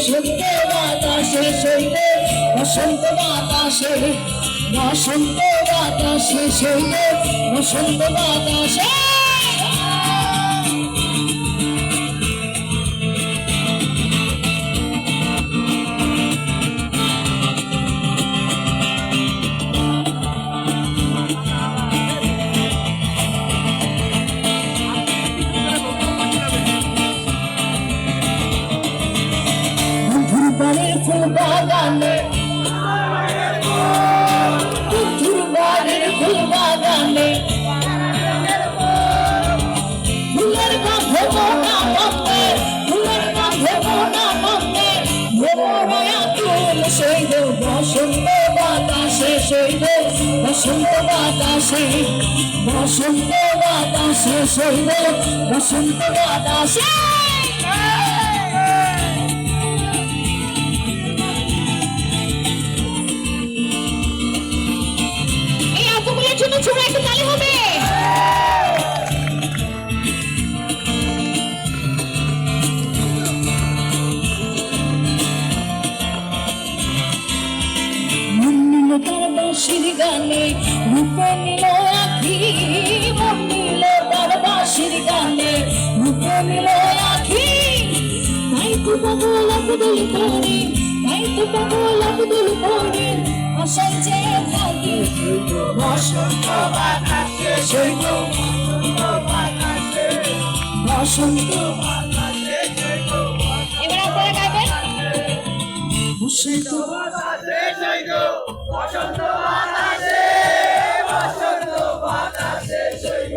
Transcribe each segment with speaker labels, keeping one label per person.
Speaker 1: বসন্ত বাতাসে শৈল বসন্ত বাতাসে বসন্ত বাতাসে শৈল বসন্ত বাতাসে বাড়ির ফুল বাগানে বন্ধুর বাড়ির ফুল বাগানে ফুলের গন্ধে মোনা মনে ফুলের গন্ধে মোনা মনে ভোমরা ফুল শৈল বসন্ত বাতাসে শৈল বসন্ত বাতাসে বসন্ত বাতাসে শৈল বসন্ত বাতাসে জন্য ছোড়া একটু তালি হবে। মন নিল তার বাঁশির গানে রূপ নিল আখি মন নিল তার বাঁশির গানে রূপ নিল আখি তাই তো পাগল আকুল করে তাই তো পাগল আকুল করে আশায় চেয়ে থাকি বসন্ত বাতাসে শৈল বসন্ত বাতাসে এবার আপনারা গাইবেন বসন্ত বাতাসে শৈল বসন্ত বাতাসে বসন্ত বাতাসে শৈল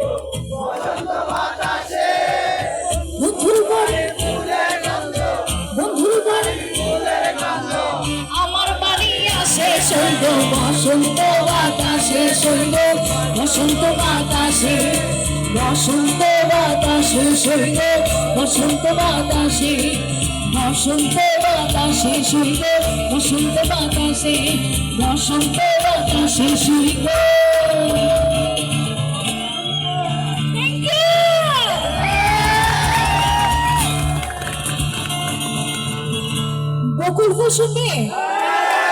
Speaker 1: বসন্ত বাতাসে বন্ধুর বাড়ি ফুলের গন্ধ বন্ধুর বাড়ি ফুলের গন্ধ আমার বাড়ি আসে শৈল বসন্ত বাতাসে শৈল বসন্ত বাতাসে বসন্ত বাতাসে শৈল বসন্ত বাতাসে বসন্ত বাতাসে শৈল বসন্ত বাতাসে বসন্ত বাতাসে শৈল বকুল ফুল শুনবে